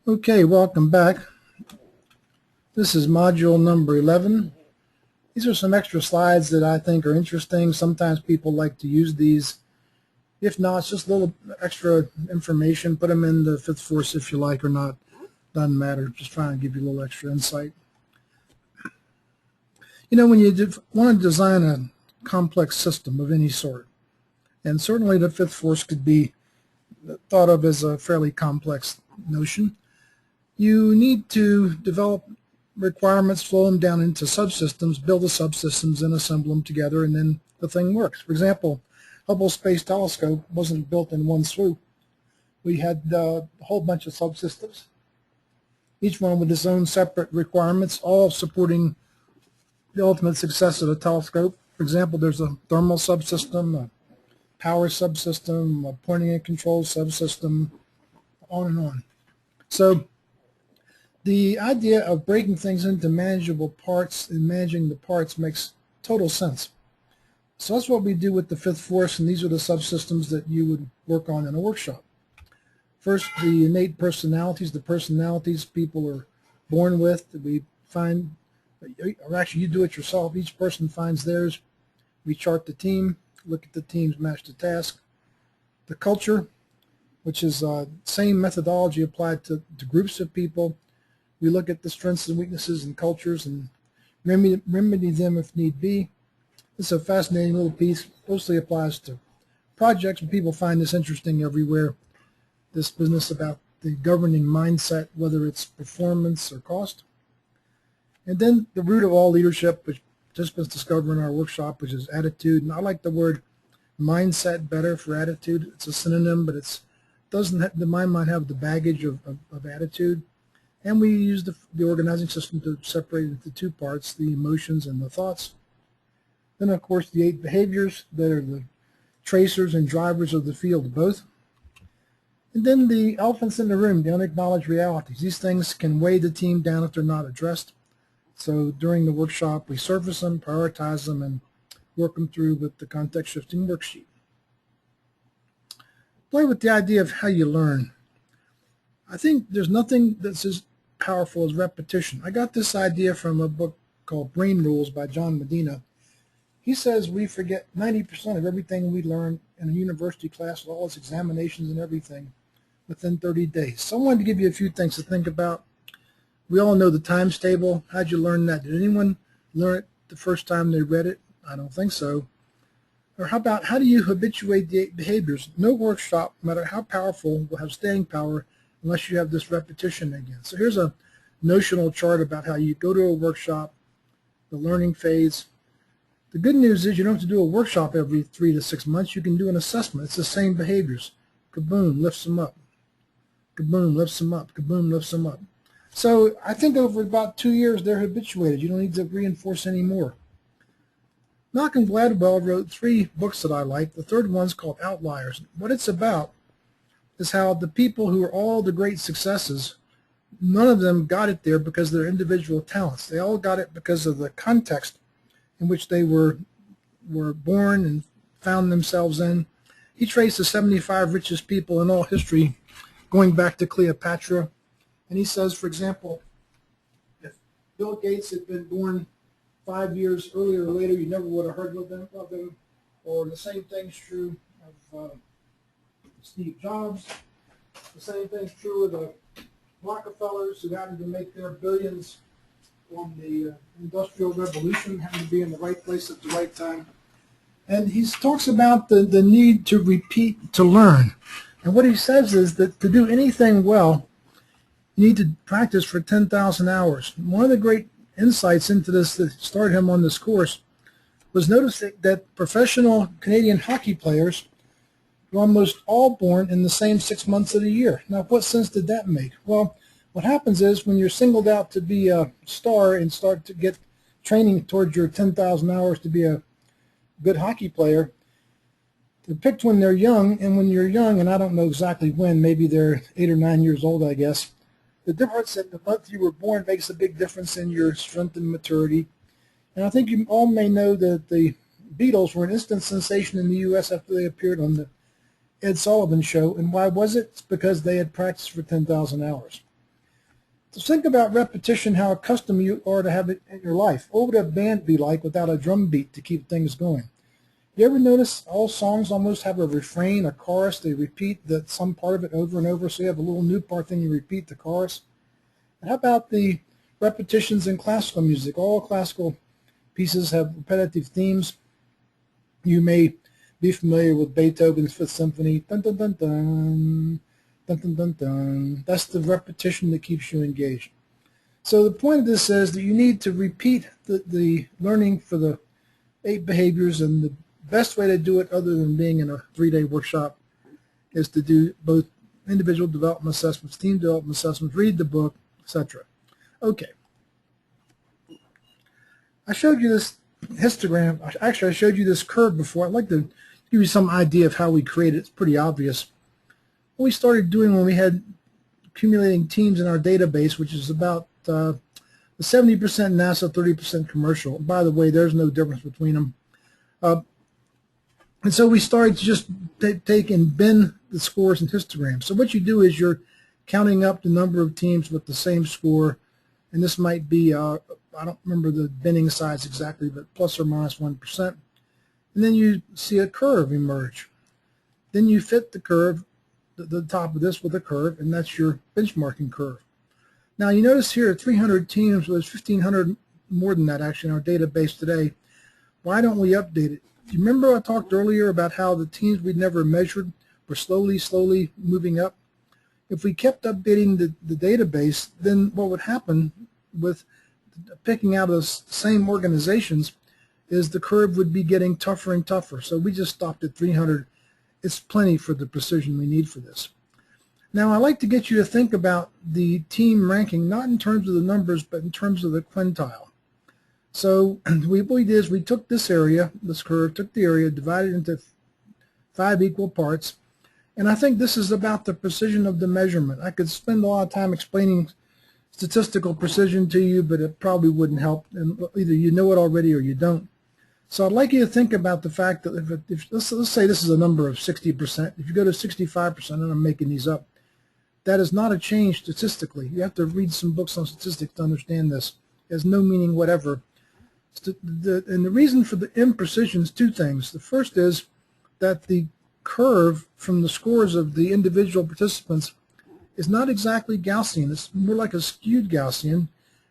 Okay, welcome back. This is module number 11. These are some extra slides that I think are interesting. Sometimes people like to use these. If not, it's just a little extra information. Put them in the Fifth Force if you like or not. Doesn't matter. Just trying to give you a little extra insight. You know, when you want to design a complex system of any sort, and certainly the Fifth Force could be thought of as a fairly complex notion, you need to develop requirements, flow them down into subsystems, build the subsystems and assemble them together, and then the thing works. For example, Hubble Space Telescope wasn't built in one swoop. We had a whole bunch of subsystems, each one with its own separate requirements, all supporting the ultimate success of the telescope. For example, there's a thermal subsystem, a power subsystem, a pointing and control subsystem, on and on. So the idea of breaking things into manageable parts and managing the parts makes total sense. So that's what we do with the Fifth Force, and these are the subsystems that you would work on in a workshop. First, the innate personalities, the personalities people are born with. We find, or actually you do it yourself. Each person finds theirs. We chart the team, look at the teams match the task. The culture, which is same methodology applied to groups of people. We look at the strengths and weaknesses and cultures and remedy them if need be. This is a fascinating little piece. Mostly applies to projects, and people find this interesting everywhere. This business about the governing mindset, whether it's performance or cost. And then the root of all leadership, which participants discover in our workshop, which is attitude. And I like the word mindset better for attitude. It's a synonym, but it doesn't have, the mind might have the baggage of attitude. And we use the organizing system to separate it into two parts, the emotions and the thoughts. Then, of course, the 8 behaviors that are the tracers and drivers of the field of both. And then the elephants in the room, the unacknowledged realities. These things can weigh the team down if they're not addressed. So during the workshop, we surface them, prioritize them, and work them through with the context-shifting worksheet. Play with the idea of how you learn. I think there's nothing that's as powerful as repetition. I got this idea from a book called Brain Rules by John Medina. He says we forget 90% of everything we learn in a university class with all its examinations and everything within 30 days. So I wanted to give you a few things to think about. We all know the times table. How'd you learn that? Did anyone learn it the first time they read it? I don't think so. Or how about, how do you habituate the 8 behaviors? No workshop, no matter how powerful, will have staying power unless you have this repetition again. So here's a notional chart about how you go to a workshop, the learning phase. The good news is you don't have to do a workshop every 3 to 6 months. You can do an assessment. It's the same behaviors. Kaboom, lifts them up. Kaboom, lifts them up. Kaboom, lifts them up. So I think over about 2 years they're habituated. You don't need to reinforce any more. Malcolm Gladwell wrote 3 books that I like. The third one's called Outliers. What it's about is how the people who are all the great successes, none of them got it there because of their individual talents. They all got it because of the context in which they were born and found themselves in. He traced the 75 richest people in all history going back to Cleopatra. And he says, for example, if Bill Gates had been born 5 years earlier or later, you never would have heard of him. Or the same thing's true of Steve Jobs. The same thing's true of the Rockefellers, who happened to make their billions on the Industrial Revolution, happened to be in the right place at the right time. And he talks about the need to repeat, to learn. And what he says is that to do anything well, you need to practice for 10,000 hours. One of the great insights into this that started him on this course was noticing that professional Canadian hockey players were almost all born in the same 6 months of the year. Now, what sense did that make? Well, what happens is when you're singled out to be a star and start to get training towards your 10,000 hours to be a good hockey player, they're picked when they're young, and when you're young, and I don't know exactly when, maybe they're 8 or 9 years old, I guess, the difference in the month you were born makes a big difference in your strength and maturity. And I think you all may know that the Beatles were an instant sensation in the U.S. after they appeared on the Ed Sullivan Show. And why was it? It's because they had practiced for 10,000 hours. So think about repetition, how accustomed you are to have it in your life. What would a band be like without a drum beat to keep things going? You ever notice all songs almost have a refrain, a chorus? They repeat some part of it over and over, so you have a little new part, then you repeat the chorus. And how about the repetitions in classical music? All classical pieces have repetitive themes. You may be familiar with Beethoven's Fifth Symphony. Dun, dun, dun, dun, dun, dun, dun, dun. That's the repetition that keeps you engaged. So the point of this is that you need to repeat the learning for the 8 behaviors, and the best way to do it, other than being in a 3-day workshop, is to do both individual development assessments, team development assessments, read the book, etc. Okay. I showed you this histogram. Actually, I showed you this curve before. I'd like to give you some idea of how we create it. It's pretty obvious. What we started doing when we had accumulating teams in our database, which is about 70% NASA, 30% commercial. And by the way, there's no difference between them. And so we started to just take and bin the scores in histograms. So what you do is you're counting up the number of teams with the same score, and this might be, I don't remember the binning size exactly, but plus or minus 1%. And then you see a curve emerge. Then you fit the curve, the top of this with a curve, and that's your benchmarking curve. Now you notice here 300 teams, well, there's 1,500 more than that actually in our database today. Why don't we update it? Do you remember I talked earlier about how the teams we'd never measured were slowly moving up? If we kept updating the database, then what would happen with picking out of the same organizations is the curve would be getting tougher and tougher. So we just stopped at 300. It's plenty for the precision we need for this. Now I like to get you to think about the team ranking, not in terms of the numbers, but in terms of the quintile. So what we did is we took this area, this curve, took the area, divided it into 5 equal parts, and I think this is about the precision of the measurement. I could spend a lot of time explaining statistical precision to you, but it probably wouldn't help, and either you know it already or you don't. So I'd like you to think about the fact that if let's say this is a number of 60%. If you go to 65%, and I'm making these up, that is not a change statistically. You have to read some books on statistics to understand this. It has no meaning whatever. And the reason for the imprecision is 2 things. The first is that the curve from the scores of the individual participants is not exactly Gaussian. It's more like a skewed Gaussian.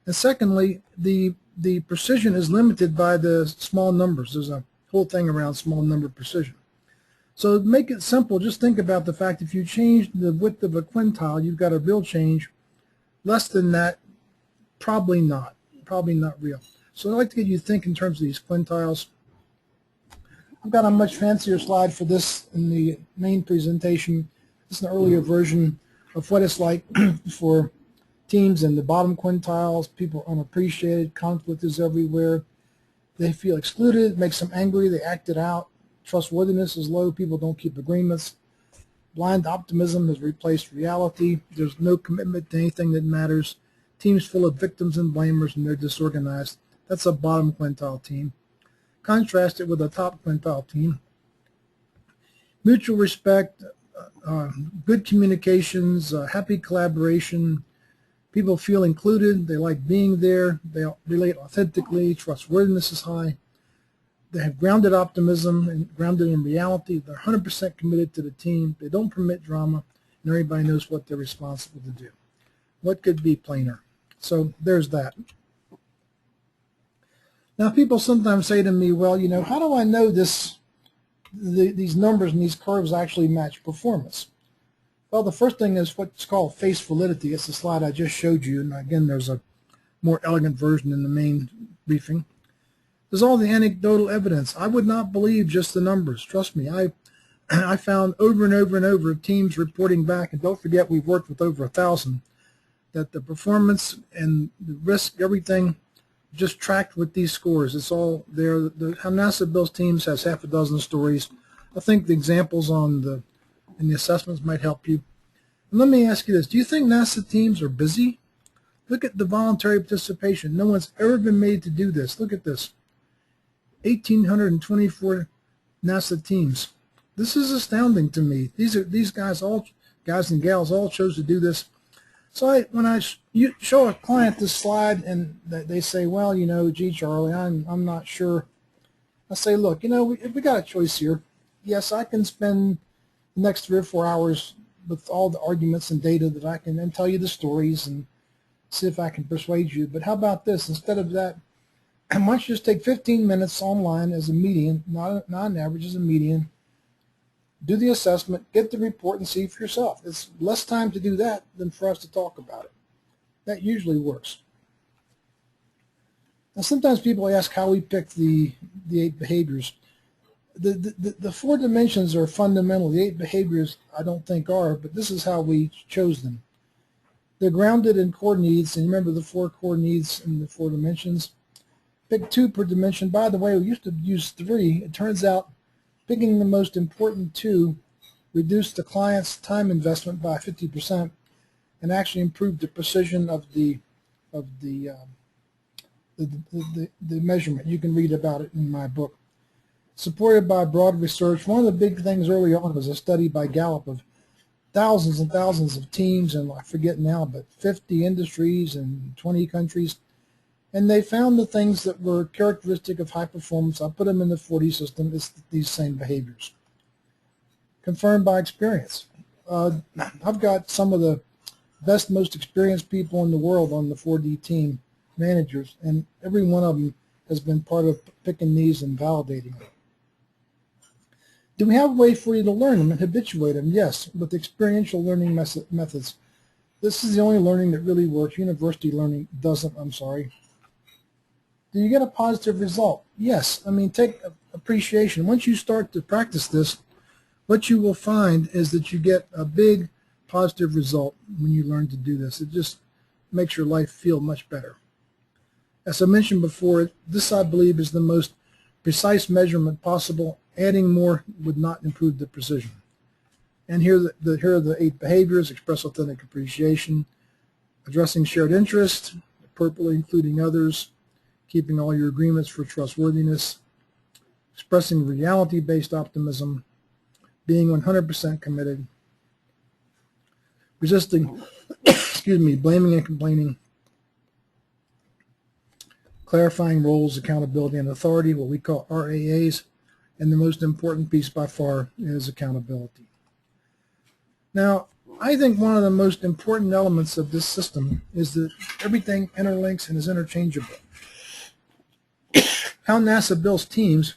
And secondly, the precision is limited by the small numbers. There's a whole thing around small number precision. So to make it simple, just think about the fact if you change the width of a quintile, you've got a real change. Less than that, probably not real. So I'd like to get you to think in terms of these quintiles. I've got a much fancier slide for this in the main presentation. This is an earlier version of what it's like for teams in the bottom quintiles. People are unappreciated. Conflict is everywhere. They feel excluded. It makes them angry. They act it out. Trustworthiness is low. People don't keep agreements. Blind optimism has replaced reality. There's no commitment to anything that matters. Teams full of victims and blamers, and they're disorganized. That's a bottom quintile team. Contrast it with a top quintile team. Mutual respect, good communications, happy collaboration. People feel included. They like being there. They relate authentically. Trustworthiness is high. They have grounded optimism and grounded in reality. They're 100% committed to the team. They don't permit drama, and everybody knows what they're responsible to do. What could be plainer? So there's that. Now people sometimes say to me, well, you know, how do I know these numbers and these curves actually match performance? Well, the first thing is what's called face validity. It's the slide I just showed you, and again, there's a more elegant version in the main briefing. There's all the anecdotal evidence. I would not believe just the numbers. Trust me, I found over and over teams reporting back, and don't forget we've worked with over 1,000, that the performance and the risk, everything, just tracked with these scores. It's all there. How NASA builds teams has half a dozen stories. I think the examples in the assessments might help you. And let me ask you this. Do you think NASA teams are busy? Look at the voluntary participation. No one's ever been made to do this. Look at this. 1,824 NASA teams. This is astounding to me. These guys and gals all chose to do this. So when you show a client this slide and they say, well, gee, Charlie, I'm not sure. I say, look, we got a choice here. Yes, I can spend the next 3 or 4 hours with all the arguments and data that I can then tell you the stories and see if I can persuade you. But how about this? Instead of that, why don't you just take 15 minutes online as a median, not an average, as a median, do the assessment, get the report, and see for yourself. It's less time to do that than for us to talk about it. That usually works. Now, sometimes people ask how we pick the 8 behaviors. The 4 dimensions are fundamental. The 8 behaviors I don't think are, but this is how we chose them. They're grounded in core needs, and remember the 4 core needs in the 4 dimensions. Pick 2 per dimension. By the way, we used to use 3. It turns out picking the most important 2 reduced the client's time investment by 50% and actually improved the precision of the measurement. You can read about it in my book. Supported by broad research. One of the big things early on was a study by Gallup of thousands and thousands of teams, and I forget now, but 50 industries and 20 countries. And they found the things that were characteristic of high performance. I put them in the 4D system. It's these same behaviors. Confirmed by experience. I've got some of the best, most experienced people in the world on the 4D team, managers, and every one of them has been part of picking these and validating them. Do we have a way for you to learn them and habituate them? Yes, with experiential learning methods. This is the only learning that really works. University learning doesn't, I'm sorry. Do you get a positive result? Yes. I mean, take appreciation. Once you start to practice this, what you will find is that you get a big positive result when you learn to do this. It just makes your life feel much better. As I mentioned before, this, I believe, is the most precise measurement possible. Adding more would not improve the precision. And here are the 8 behaviors: express authentic appreciation, addressing shared interest, appropriately including others, keeping all your agreements for trustworthiness, expressing reality-based optimism, being 100% committed, resisting blaming and complaining, clarifying roles, accountability, and authority, what we call RAAs, and the most important piece by far is accountability. Now, I think one of the most important elements of this system is that everything interlinks and is interchangeable. How NASA builds teams,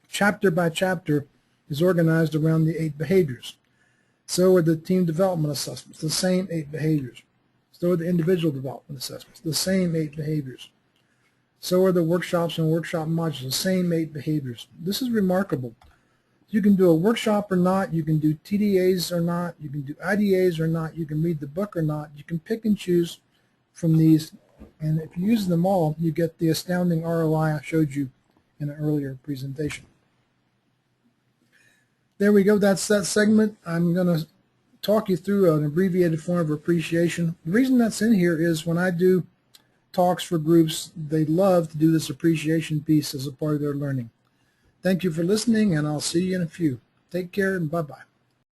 chapter by chapter, is organized around the 8 behaviors. So are the team development assessments, the same 8 behaviors. So are the individual development assessments, the same 8 behaviors. So are the workshops and workshop modules, the same 8 behaviors. This is remarkable. You can do a workshop or not, you can do TDAs or not, you can do IDAs or not, you can read the book or not. You can pick and choose from these, and if you use them all, you get the astounding ROI I showed you in an earlier presentation. There we go. That's that segment. I'm going to talk you through an abbreviated form of appreciation. The reason that's in here is when I do talks for groups, they love to do this appreciation piece as a part of their learning. Thank you for listening, and I'll see you in a few. Take care, and bye-bye.